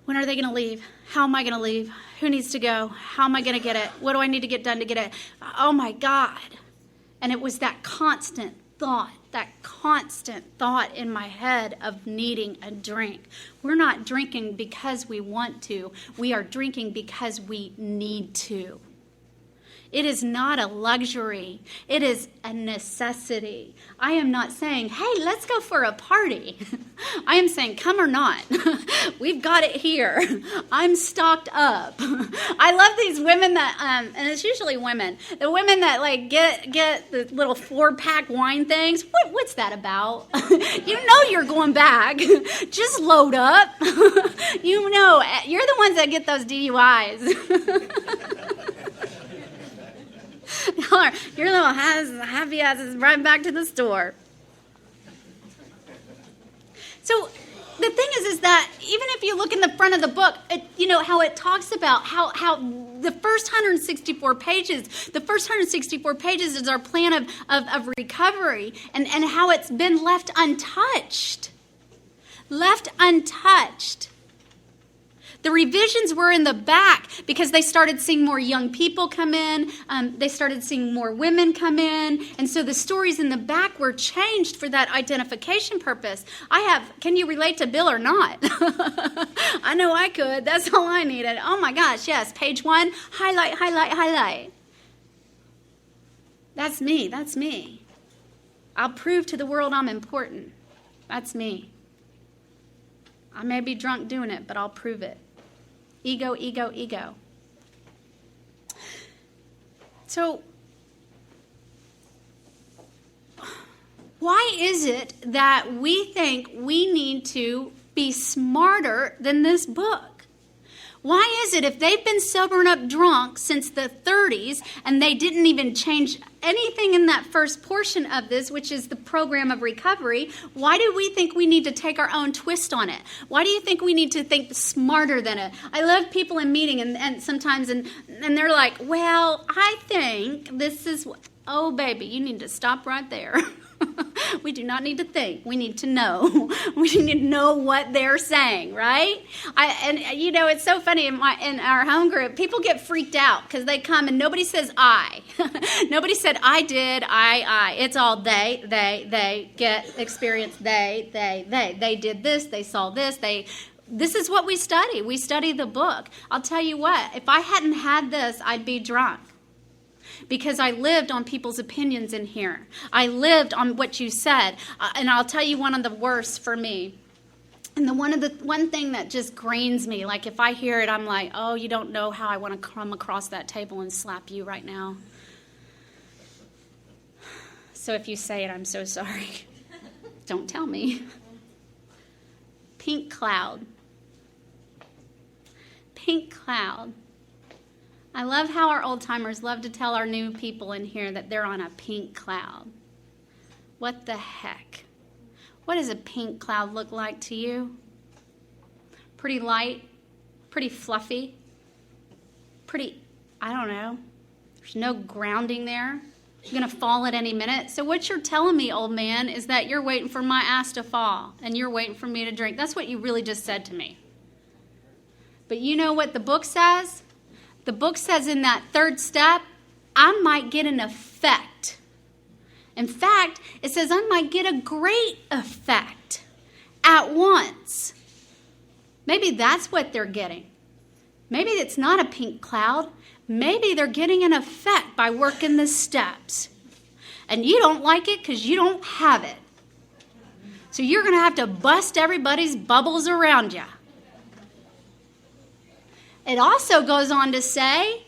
when are they going to leave? How am I going to leave? Who needs to go? How am I going to get it? What do I need to get done to get it? Oh my God. And it was that constant thought in my head of needing a drink. We're not drinking because we want to. We are drinking because we need to. It is not a luxury. It is a necessity. I am not saying, hey, let's go for a party. I am saying, come or not. We've got it here. I'm stocked up. I love these women that, and it's usually women, the women that like get the little 4-pack wine things. What's that about? You know you're going back. Just load up. You know, you're the ones that get those DUIs. Your little happy ass is right back to the store. So the thing is that even if you look in the front of the book, how it talks about how the first 164 pages is our plan of recovery and how it's been left untouched. Left untouched. The revisions were in the back because they started seeing more young people come in. They started seeing more women come in. And so the stories in the back were changed for that identification purpose. Can you relate to Bill or not? I know I could. That's all I needed. Oh my gosh, yes. Page 1, highlight. That's me. I'll prove to the world I'm important. That's me. I may be drunk doing it, but I'll prove it. Ego. So, why is it that we think we need to be smarter than this book? Why is it if they've been sobering up drunk since the 30s and they didn't even change anything in that first portion of this, which is the program of recovery, why do we think we need to take our own twist on it? Why do you think we need to think smarter than it? I love people in meeting and sometimes and they're like, well, I think this is, oh baby, you need to stop right there. We do not need to think. We need to know. We need to know what they're saying, right? It's so funny in our home group, people get freaked out because they come and nobody says I. Nobody said I did, I. It's all they get experience, they did this, they saw this, this is what we study. We study the book. I'll tell you what, if I hadn't had this, I'd be drunk. Because I lived on people's opinions in here. I lived on what you said. And I'll tell you one of the worst for me. And one thing that just grains me, like if I hear it, I'm like, oh, you don't know how I want to come across that table and slap you right now. So if you say it, I'm so sorry. Don't tell me. Pink cloud. Pink cloud. I love how our old timers love to tell our new people in here that they're on a pink cloud. What the heck? What does a pink cloud look like to you? Pretty light? Pretty fluffy? Pretty, I don't know. There's no grounding there. You're going to fall at any minute. So what you're telling me, old man, is that you're waiting for my ass to fall and you're waiting for me to drink. That's what you really just said to me. But you know what the book says? The book says in that third step, I might get an effect. In fact, it says I might get a great effect at once. Maybe that's what they're getting. Maybe it's not a pink cloud. Maybe they're getting an effect by working the steps. And you don't like it because you don't have it. So you're going to have to bust everybody's bubbles around you. It also goes on to say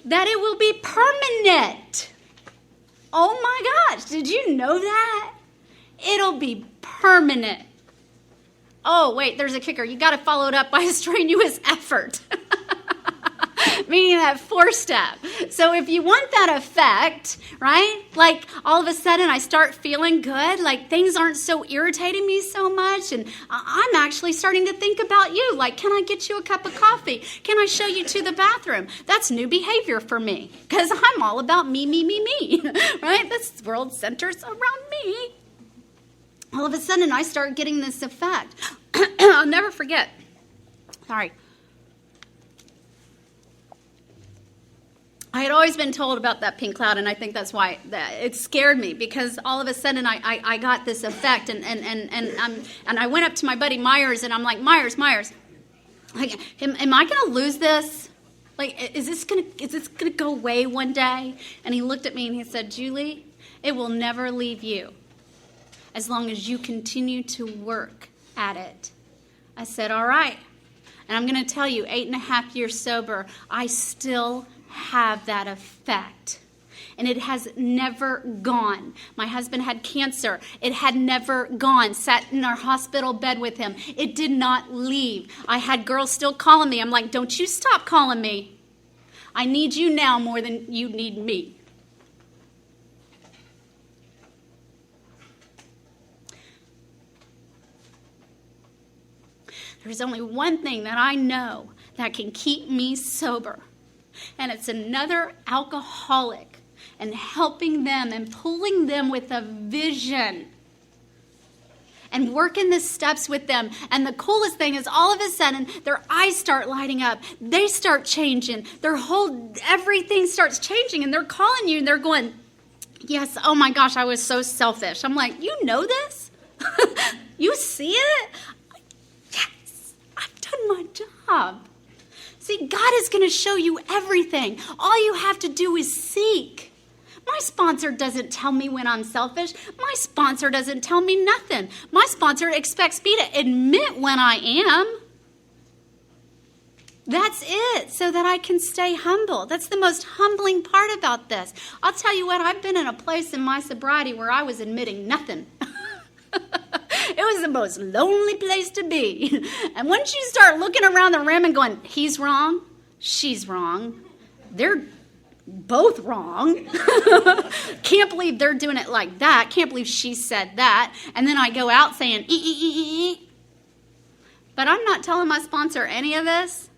that it will be permanent. Oh my gosh, did you know that? It'll be permanent. Oh, wait, there's a kicker. You got to follow it up by a strenuous effort. Meaning that fourth step. So if you want that effect, right? Like all of a sudden I start feeling good, like things aren't so irritating me so much, and I'm actually starting to think about you. Like, can I get you a cup of coffee? Can I show you to the bathroom? That's new behavior for me because I'm all about me, right? This world centers around me. All of a sudden I start getting this effect. I'll never forget. Sorry. I had always been told about that pink cloud, and I think that's why it scared me, because all of a sudden I got this effect, and I went up to my buddy Myers, and I'm like, Myers, like, am I going to lose this? Like, is this gonna go away one day? And he looked at me and he said, Julie, it will never leave you as long as you continue to work at it. I said, all right. And I'm going to tell you, 8.5 years sober, I still have that effect. And it has never gone. My husband had cancer. It had never gone. Sat in our hospital bed with him. It did not leave. I had girls still calling me. I'm like, don't you stop calling me. I need you now more than you need me. There's only one thing that I know that can keep me sober. And it's another alcoholic, and helping them and pulling them with a vision and working the steps with them. And the coolest thing is all of a sudden their eyes start lighting up. They start changing. Everything starts changing, and they're calling you and they're going, yes, oh my gosh, I was so selfish. I'm like, you know this? You see it? Yes, I've done my job. See, God is going to show you everything. All you have to do is seek. My sponsor doesn't tell me when I'm selfish. My sponsor doesn't tell me nothing. My sponsor expects me to admit when I am. That's it, so that I can stay humble. That's the most humbling part about this. I'll tell you what, I've been in a place in my sobriety where I was admitting nothing. It was the most lonely place to be. And once you start looking around the room and going, he's wrong, she's wrong, they're both wrong. Can't believe they're doing it like that. Can't believe she said that. And then I go out saying, But I'm not telling my sponsor any of this.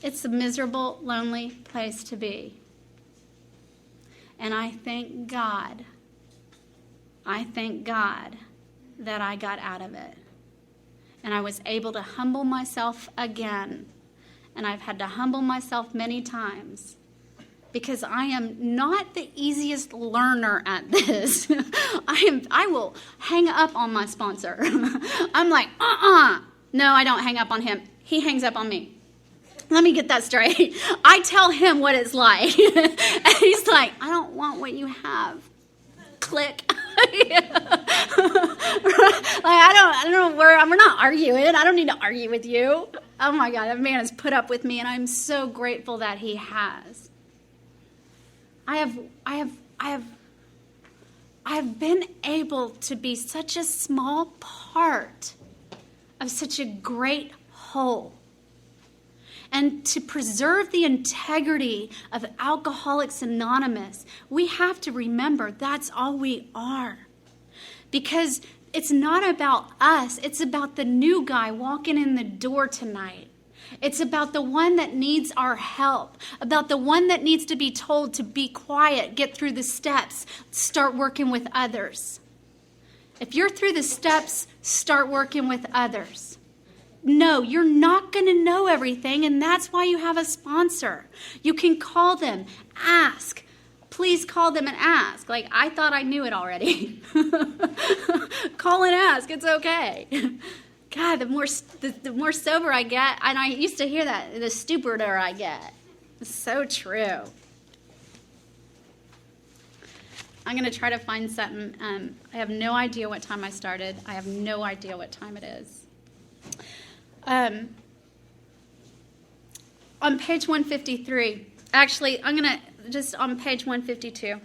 It's a miserable, lonely place to be. And I thank God that I got out of it. And I was able to humble myself again. And I've had to humble myself many times because I am not the easiest learner at this. I will hang up on my sponsor. I'm like, No, I don't hang up on him. He hangs up on me. Let me get that straight. I tell him what it's like. And he's like, I don't want what you have. Click. I don't know where, we're not arguing. I don't need to argue with you. Oh my God, that man has put up with me, and I'm so grateful that he has. I have been able to be such a small part of such a great whole. And to preserve the integrity of Alcoholics Anonymous, we have to remember that's all we are. Because it's not about us. It's about the new guy walking in the door tonight. It's about the one that needs our help, about the one that needs to be told to be quiet, get through the steps, start working with others. If you're through the steps, start working with others. No, you're not going to know everything, and that's why you have a sponsor. You can call them, ask. Please call them and ask. Like, I thought I knew it already. Call and ask. It's okay. God, the more sober I get, and I used to hear that, the stupider I get. It's so true. I'm going to try to find something. I have no idea what time I started. I have no idea what time it is. On page 153, actually, I'm going to just on page 152,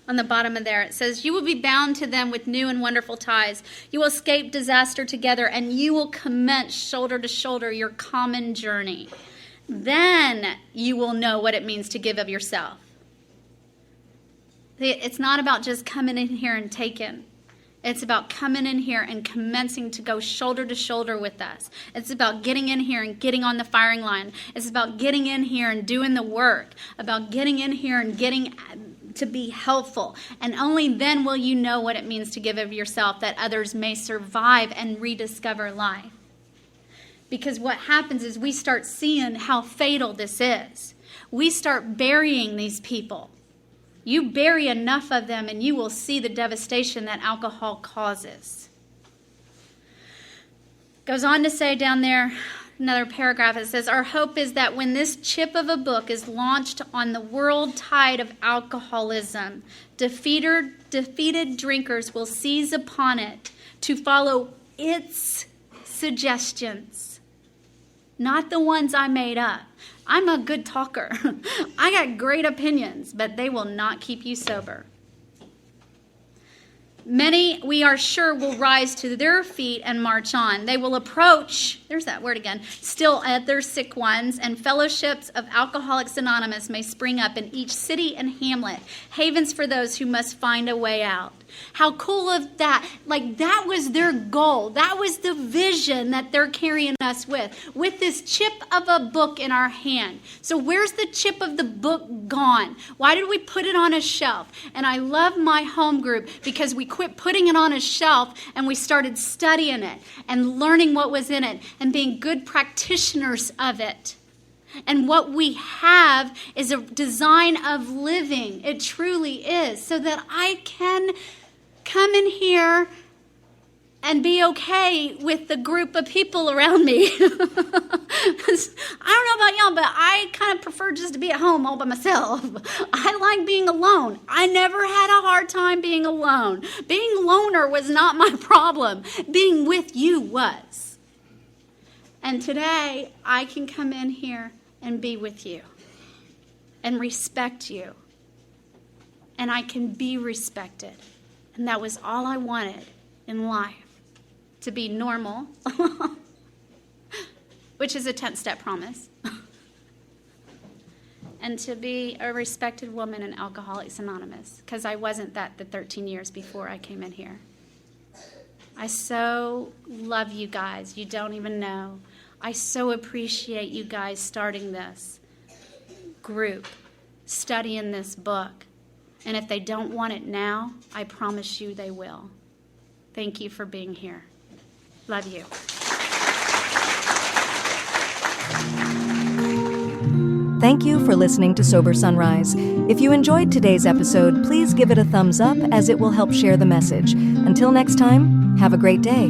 on the bottom of there, it says, you will be bound to them with new and wonderful ties. You will escape disaster together, and you will commence shoulder to shoulder your common journey. Then you will know what it means to give of yourself. It's not about just coming in here and taking. It's about coming in here and commencing to go shoulder to shoulder with us. It's about getting in here and getting on the firing line. It's about getting in here and doing the work, about getting in here and getting to be helpful. And only then will you know what it means to give of yourself, that others may survive and rediscover life. Because what happens is we start seeing how fatal this is. We start burying these people. You bury enough of them and you will see the devastation that alcohol causes. Goes on to say down there, another paragraph, it says, our hope is that when this chip of a book is launched on the world tide of alcoholism, defeated drinkers will seize upon it to follow its suggestions, not the ones I made up. I'm a good talker. I got great opinions, but they will not keep you sober. Many, we are sure, will rise to their feet and march on. They will approach, there's that word again, still at their sick ones, and fellowships of Alcoholics Anonymous may spring up in each city and hamlet, havens for those who must find a way out. How cool of that. Like, that was their goal. That was the vision that they're carrying us with this chip of a book in our hand. So where's the chip of the book gone? Why did we put it on a shelf? And I love my home group because we quit putting it on a shelf and we started studying it and learning what was in it and being good practitioners of it. And what we have is a design of living. It truly is. So that I can come in here and be okay with the group of people around me. I don't know about y'all, but I kind of prefer just to be at home all by myself. I like being alone. I never had a hard time being alone. Being a loner was not my problem. Being with you was. And today, I can come in here and be with you and respect you. And I can be respected. And that was all I wanted in life, to be normal, which is a 10-step promise, and to be a respected woman in Alcoholics Anonymous, because I wasn't that the 13 years before I came in here. I so love you guys. You don't even know. I so appreciate you guys starting this group, studying this book. And if they don't want it now, I promise you they will. Thank you for being here. Love you. Thank you for listening to Sober Sunrise. If you enjoyed today's episode, please give it a thumbs up as it will help share the message. Until next time, have a great day.